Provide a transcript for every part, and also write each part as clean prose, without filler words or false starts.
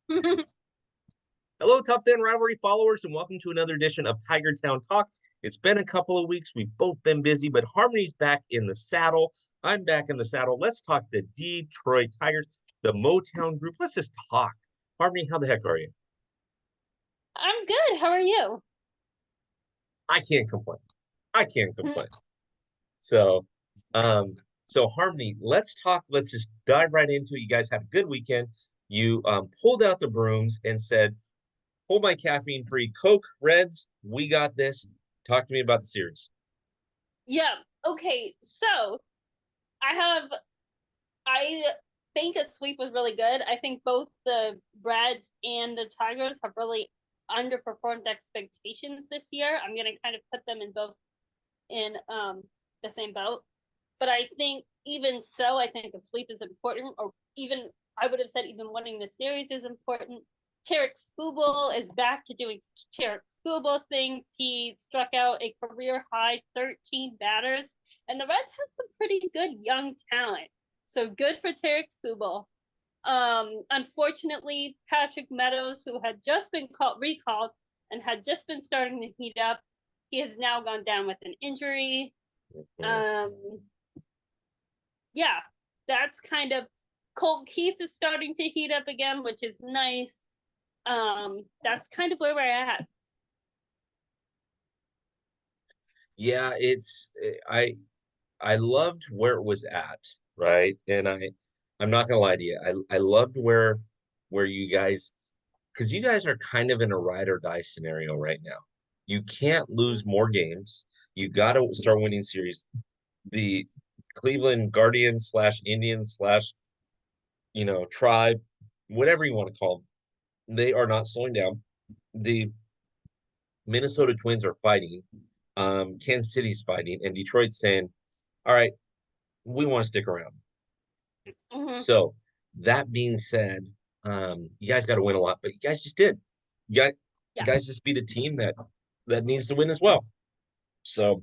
Hello, TopFanRivalry followers, and welcome to another edition of Tiger Town Talk. It's been a couple of weeks. We've both been busy, but Harmony's back in the saddle. I'm back in the saddle. Let's talk the Detroit Tigers, the Motown group. Let's just talk. Harmony, how the heck are you? I'm good. How are you? I can't complain. I can't complain. So, um, so Harmony, let's talk. Let's just dive right into it. You guys had a good weekend. You pulled out the brooms and said, hold my caffeine free Coke, Reds. We got this. Talk to me about the series. Yeah. Okay. So I have, I think a sweep was really good. I think both the Reds and the Tigers have really underperformed expectations this year. I'm going to kind of put them in both in the same boat. But I think even so, I think a sweep is important, or even I would have said even winning the series is important. Tarek Skubal is back to doing Tarek Skubal things. He struck out a career high 13 batters, and the Reds have some pretty good young talent. So good for Tarek Skubal. Unfortunately, Patrick Meadows, who had just been recalled and had just been starting to heat up, he has now gone down with an injury. Mm. Um, yeah, that's kind of Colt Keith is starting to heat up again, which is nice. That's kind of where we're at. Yeah, I loved where it was at, right? And I'm not gonna lie to you. I loved where you guys because you guys are kind of in a ride or die scenario right now. You can't lose more games. You got to start winning series. The Cleveland Guardians slash Indians slash tribe, whatever you want to call them, they are not slowing down. The Minnesota Twins are fighting. Kansas City's fighting, and Detroit's saying, "All right, we want to stick around." Mm-hmm. So that being said, you guys got to win a lot, but you guys just did. You got you Yeah. guys just beat a team that needs to win as well. So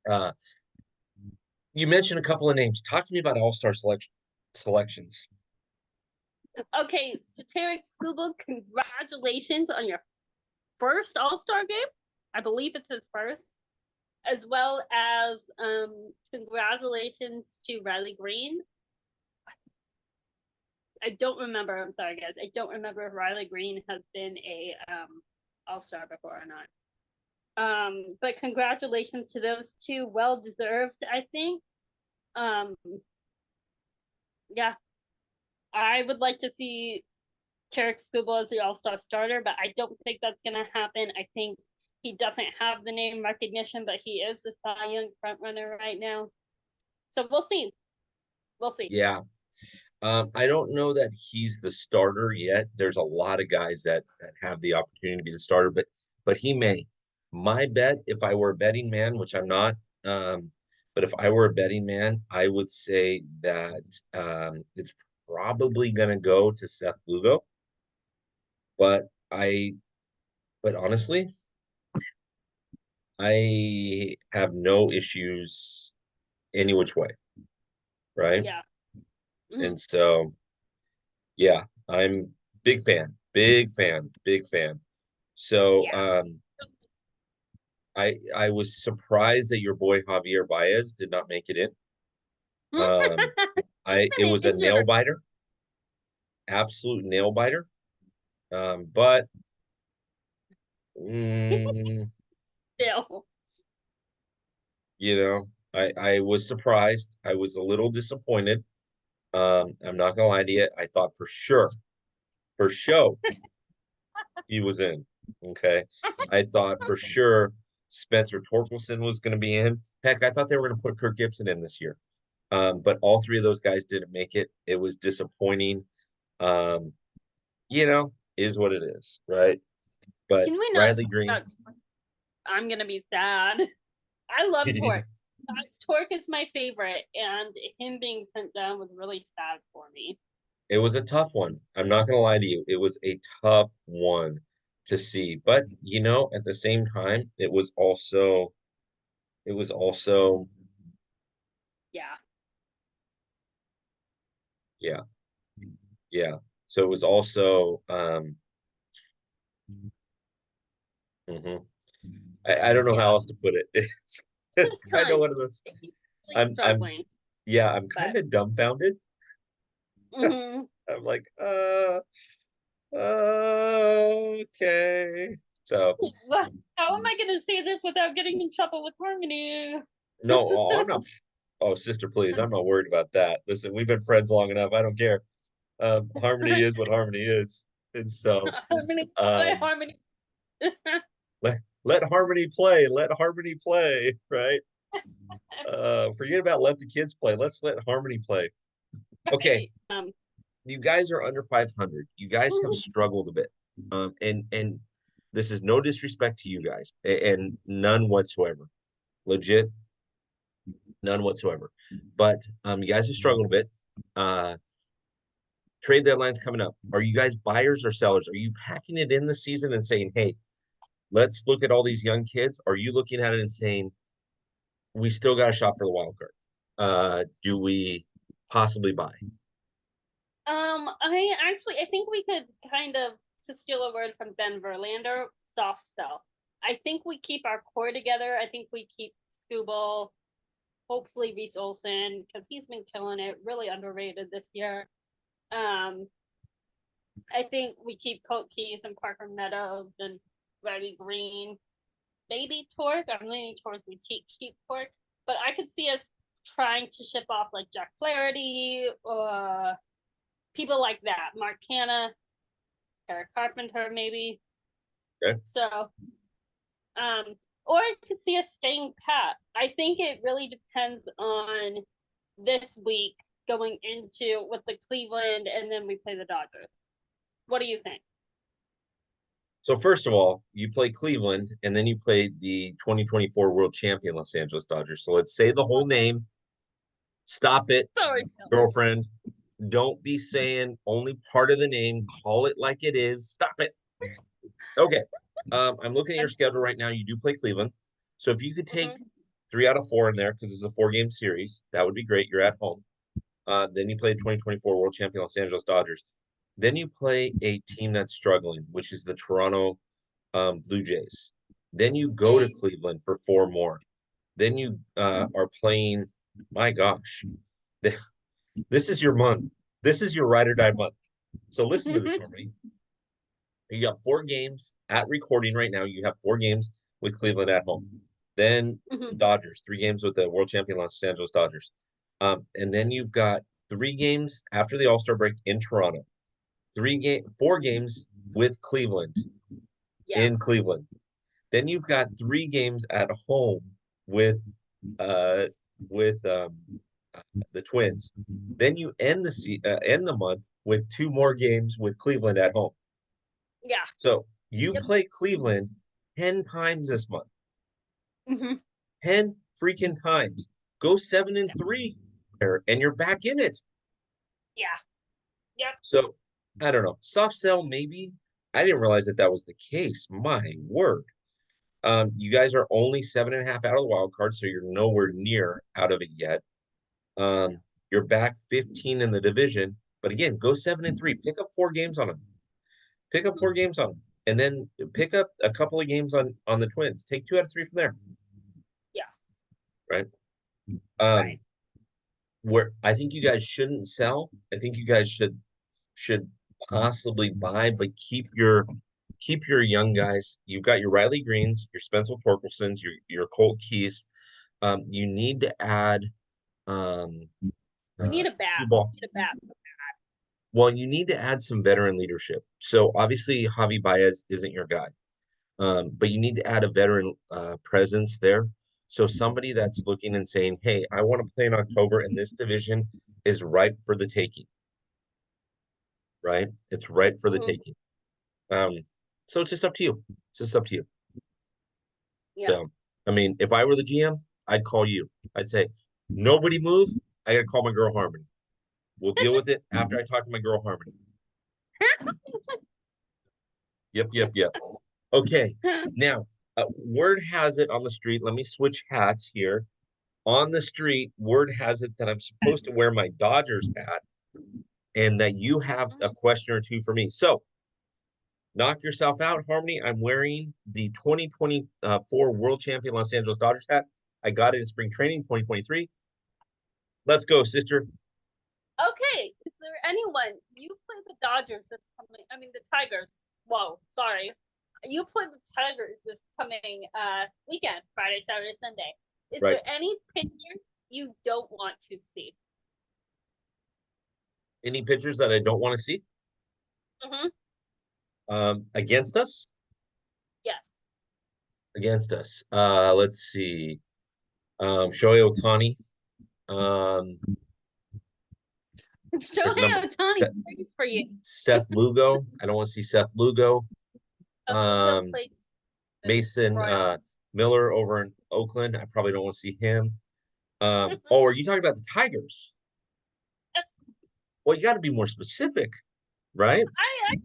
uh, you mentioned a couple of names. Talk to me about All-Star selections. Okay, so Tarek Skubal, congratulations on your first All Star game. I believe it's his first, as well as congratulations to Riley Green. I don't remember. I'm sorry, guys. I don't remember if Riley Green has been a All Star before or not. But congratulations to those two. Well deserved, I think. Um, yeah, I would like to see Tarek Skubal as the All Star starter, but I don't think that's going to happen. I think he doesn't have the name recognition, but he is the Cy Young front runner right now. So we'll see. We'll see. Yeah. I don't know that he's the starter yet. There's a lot of guys that have the opportunity to be the starter, but he may. My bet, if I were a betting man, which I'm not, but if I were a betting man, I would say that it's probably going to go to Seth Lugo. But I, but honestly, I have no issues any which way, right? Yeah. Mm-hmm. And so, yeah, I'm big fan, big fan, big fan. So, Yeah. I was surprised that your boy Javier Baez did not make it in. Um, He's it been was a nail injured biter, absolute nail biter. But mm, still. I was surprised. I was a little disappointed. I'm not gonna lie to you. I thought for sure, he was in. Okay. I thought for sure Spencer Torkelson was going to be in. Heck, I thought they were going to put Kirk Gibson in this year. But all three of those guys didn't make it. It was disappointing. Um, is what it is, right? But Can we not Riley talk Green, about I'm gonna be sad. I love it Torque. Torque is my favorite, and him being sent down was really sad for me. was a tough one. I'm not going to lie to you. It was a tough one to see. But, at the same time, it was also, Yeah. yeah, yeah. So it was also mhm. I don't know how Yeah, else to put it. It's this kind of time one of those. they keep really I'm struggling, yeah, I'm but kind of dumbfounded. hmm I'm like, okay. So how am I going to say this without getting in trouble with Harmony? no, oh, I'm not. Oh, sister, please, I'm not worried about that. Listen, we've been friends long enough. I don't care. Harmony is what harmony is, and so Harmony, um, Harmony. let harmony play. Let harmony play. Right. Forget about let the kids play. Let's let harmony play. Okay, Right. you guys are under 500. You guys have struggled a bit. And this is no disrespect to you guys, and none whatsoever. Legit, none whatsoever. But you guys have struggled a bit. Uh, trade deadline's coming up. Are you guys buyers or sellers? Are you packing it in the season and saying, hey, let's look at all these young kids? Are you looking at it and saying, we still got to shop for the wild card? Do we possibly buy? I think we could kind of, to steal a word from Ben Verlander, soft sell. I think we keep our core together. I think we keep Scooble, hopefully Reese Olson, because he's been killing it, really underrated this year. Um, I think we keep Colt Keith and Parker Meadows and Riley Green. Maybe Torque. I'm leaning towards we keep Torque, but I could see us trying to ship off like Jack Flaherty, people like that. Mark Hanna, Eric Carpenter, maybe. Okay. So, or I could see us staying pat. I think it really depends on this week going into with the Cleveland, and then we play the Dodgers. What do you think? So first of all, you play Cleveland, and then you play the 2024 World Champion Los Angeles Dodgers. So let's say the whole name. Stop it, Sorry, girlfriend. Don't be saying only part of the name. Call it like it is. Stop it. Okay. I'm looking at your schedule right now. You do play Cleveland. So if you could take mm-hmm. 3 out of 4 in there, because it's a 4-game series, that would be great. You're at home. Then you play 2024 World Champion Los Angeles Dodgers. Then you play a team that's struggling, which is the Toronto Blue Jays. Then you go to Cleveland for 4 more. Then you are playing, my gosh, this is your month. This is your ride or die month. So listen to this for me. You got 4 games at recording right now. You have 4 games with Cleveland at home. Then the Dodgers, 3 games with the world champion Los Angeles Dodgers. And then you've got 3 games after the All-Star break in Toronto. 4 games with Cleveland Yeah. in Cleveland. Then you've got 3 games at home with uh with the Twins. Then you end the month with 2 more games with Cleveland at home. Yeah. So you Yep. play Cleveland 10 times this month. Mm-hmm. 10 freaking times. Go 7-3 and you're back in it. Yeah. Yep. So I don't know. Soft sell, maybe. I didn't realize that that was the case. My word. You guys are only 7.5 out of the wild card, so you're nowhere near out of it yet. You're back 15 in the division, but again, go 7-3. Pick up 4 games on them. Pick up 4 games on them, and then pick up a couple of games on the Twins. Take 2 out of 3 from there. Yeah. Right. Right. Where I think you guys shouldn't sell. I think you guys should possibly buy, but keep your young guys. You've got your Riley Greens, your Spencer Torkelsons, your Colt Keys. You need to add We need a bat. Screwball. We need a bat. Well, you need to add some veteran leadership. So obviously Javi Baez isn't your guy, but you need to add a veteran presence there. So somebody that's looking and saying, "Hey, I want to play in October, and this division is ripe for the taking." Right? It's ripe for the Mm-hmm. taking. Um, so it's just up to you. It's just up to you. Yeah. So, I mean, if I were the GM, I'd call you. I'd say, nobody move. I gotta call my girl Harmony. We'll deal with it after I talk to my girl Harmony. Yep, yep, yep. Okay. Now, word has it on the street. Let me switch hats here. On the street, word has it that I'm supposed to wear my Dodgers hat. and that you have a question or two for me. So knock yourself out, Harmony. I'm wearing the 2024 World Champion Los Angeles Dodgers hat. I got it in spring training 2023. Let's go, sister. Okay, is there anyone you play the Dodgers this coming? I mean the Tigers. Whoa, sorry. You play the Tigers this coming weekend, Friday, Saturday, Sunday. Is Right. there any pitcher you don't want to see? Any pitchers that I don't want to see Mm-hmm. against us? Yes. Against us. Let's see. Shohei Ohtani. Um, there's Shohei number Ohtani Seth, plays for you. Seth Lugo. I don't want to see Seth Lugo. Lugo Um, plays Mason Royals. Miller over in Oakland. I probably don't want to see him. Oh, are you talking about the Tigers? Well, you got to be more specific, right? I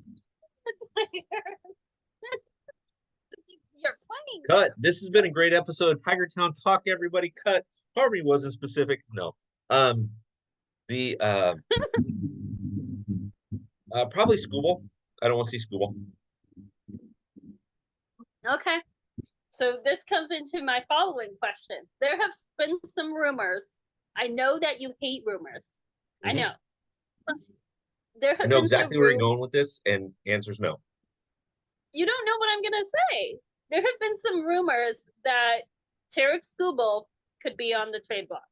you're playing Cut. them. This has been a great episode. Tiger Town Talk, everybody. Cut. Harvey wasn't specific. No. Um, the probably Scooball. I don't want to see Scooball. Okay. So this comes into my following question. There have been some rumors. I know that you hate rumors. I know. But there I have know been some exactly where you're rumors. going with this, and answer's no. You don't know what I'm gonna say. There have been some rumors that Tarek Skubal could be on the trade block.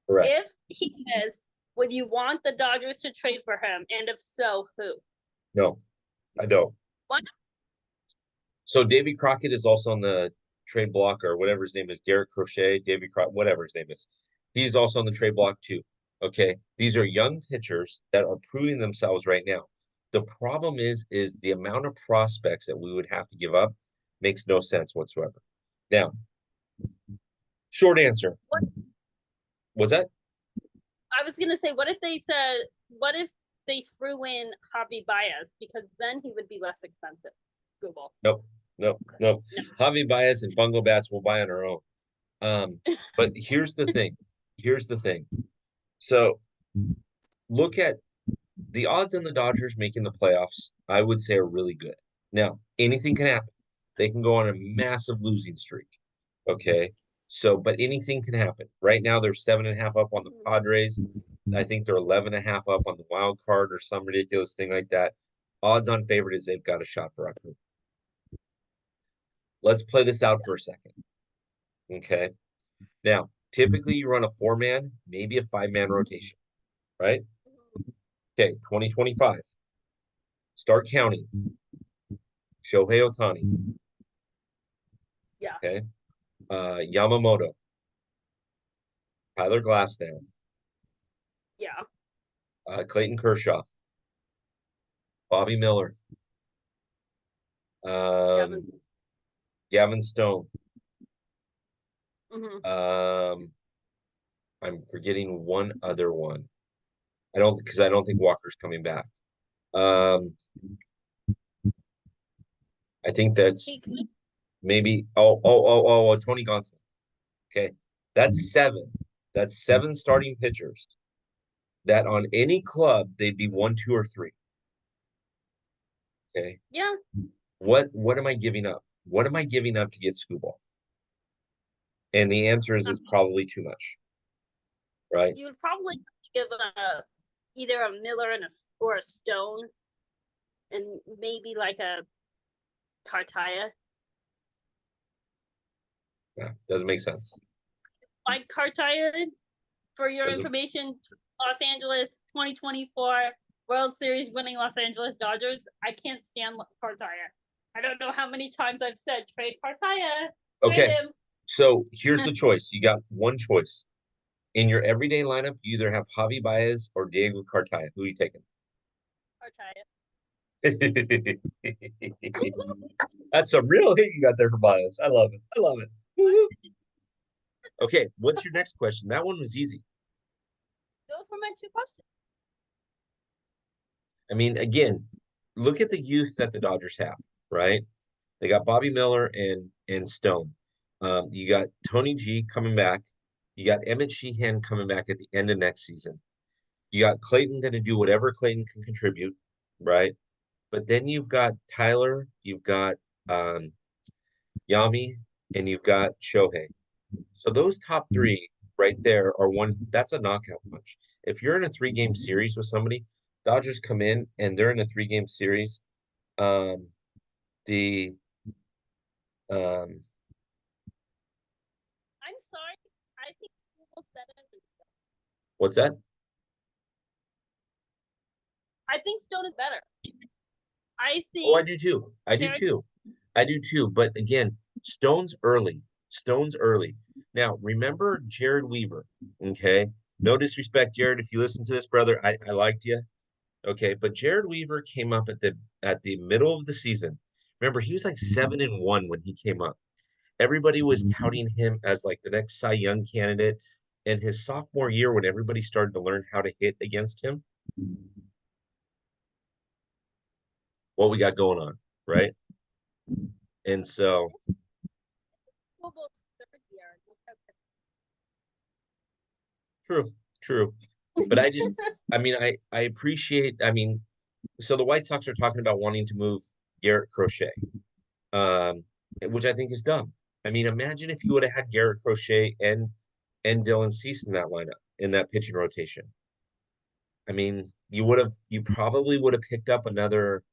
Correct. If he is, would you want the Dodgers to trade for him? And if so, who? No, I don't. Why So Davy Crockett is also on the trade block, or whatever his name is, Garrett Crochet, Davy Crockett, whatever his name is. He's also on the trade block too. Okay. These are young pitchers that are proving themselves right now. The problem is the amount of prospects that we would have to give up makes no sense whatsoever. Now, short answer. What? Was that? I was gonna say, what if they said, what if they threw in Javi Baez because then he would be less expensive. Google. Nope. Nope. Nope. No. Javi Baez and Fungo Bats will buy on our own. But here's the thing. Here's the thing. So look at the odds on the Dodgers making the playoffs, I would say are really good. Now, anything can happen. They can go on a massive losing streak. Okay. So, but anything can happen. Right now, they're 7.5 up on the Padres. I think they're 11.5 up on the wild card or some ridiculous thing like that. Odds on favorite is they've got a shot for October. Let's play this out for a second. Okay. Now, typically you run a 4-man, maybe a 5-man rotation, right? Okay, 2025. Start counting. Shohei Ohtani. Yeah. Okay. Yamamoto. Tyler Glasnow. Yeah. Clayton Kershaw. Bobby Miller. Gavin Stone. I'm forgetting one other one. I don't think Walker's coming back. I think that's maybe Tony Gonsolin. Okay. That's 7. That's 7 starting pitchers that on any club they'd be 1, 2, or 3. Okay. Yeah. What am I giving up? What am I giving up to get Scooball? And the answer is it's probably too much. Right? You would probably give either a Miller or a Stone and maybe like a Cartaya. Yeah, doesn't make sense. Like Cartaya, for your Doesn't... information, Los Angeles 2024 World Series winning Los Angeles Dodgers. I can't stand Cartaya. I don't know how many times I've said trade Cartaya. Okay. So here's the choice. You got one choice. In your everyday lineup, you either have Javi Baez or Diego Cartaya. Who are you taking? Cartaya. That's a real hit you got there for Baez. I love it. I love it. Okay, what's your next question? That one was easy. Those were my 2 questions. I mean, again, look at the youth that the Dodgers have, right? They got Bobby Miller and Stone. You got Tony G coming back. You got Emmett Sheehan coming back at the end of next season. You got Clayton going to do whatever Clayton can contribute, right? But then you've got Tyler, you've got um, Yami, and you've got Shohei. So those top three right there are one. That's a knockout punch. If you're in a 3 game series with somebody, Dodgers come in and they're in a 3 game series. Um, the um, I'm sorry. I think Google said it. what's that? I think Stone is better. I Oh, I think do too. I do Jared. too. I do too. But again, Stone's early. Stone's early. Now, remember Jared Weaver. Okay. No disrespect, Jared. If you listen to this, brother, I liked you. Okay. But Jared Weaver came up at the middle of the season. Remember, he was like 7-1 when he came up. Everybody was touting him as like the next Cy Young candidate. And his sophomore year, when everybody started to learn how to hit against him, what we got going on, right? And so Google's third year. true, true. But I mean, I appreciate, I mean, so the White Sox are talking about wanting to move Garrett Crochet, um, which I think is dumb. I mean, imagine if you would have had Garrett Crochet and Dylan Cease in that lineup, in that pitching rotation. I mean, you probably would have picked up another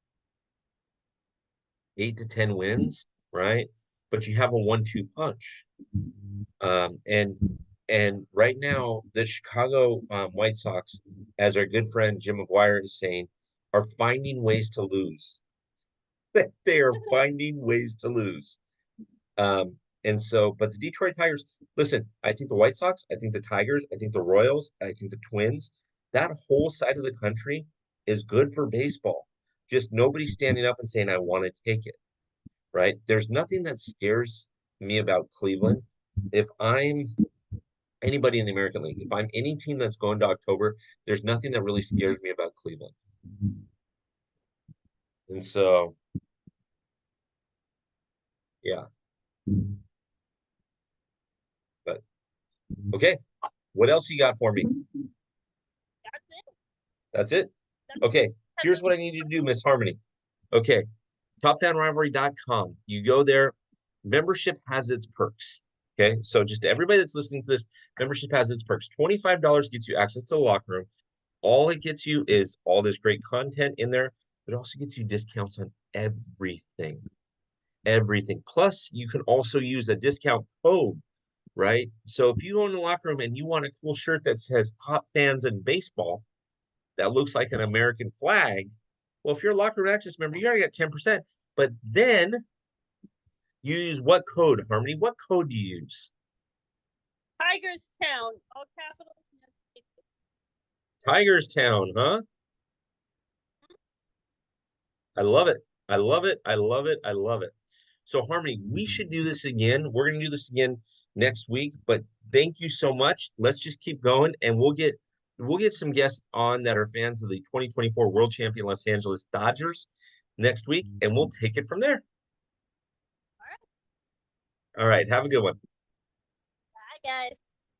8 to 10 wins, right? But you have a 1-2 punch. Um, and and right now, the Chicago White Sox, as our good friend Jim McGuire is saying, are finding ways to lose. They are finding ways to lose. And so, but the Detroit Tigers, listen, I think the White Sox, I think the Tigers, I think the Royals, I think the Twins, that whole side of the country is good for baseball. Just nobody standing up and saying, I want to take it, right? There's nothing that scares me about Cleveland. If I'm anybody in the American League. If I'm any team that's going to October, there's nothing that really scares me about Cleveland. And so, yeah, but okay. What else you got for me? That's it. That's it. That's Okay. that's Here's what I need you to do, Miss Harmony. Okay. TopFanRivalry.com. You go there. Membership has its perks. Okay. So just everybody that's listening to this, membership has its perks. $25 gets you access to the locker room. All it gets you is all this great content in there, but it also gets you discounts on everything. Everything. Plus, you can also use a discount code, right? So if you go in the locker room and you want a cool shirt that says Top Fans in Baseball that looks like an American flag, well, if you're a locker room access member, you already got 10%. But then you use what code, Harmony? What code do you use? Tigers Town, all capitals. Tigers Town, huh? I love it. I love it. I love it. I love it. So, Harmony, we should do this again. We're going to do this again next week. But thank you so much. Let's just keep going, and we'll get some guests on that are fans of the 2024 World Champion Los Angeles Dodgers next week, and we'll take it from there. All right. All right. Have a good one. Bye, guys.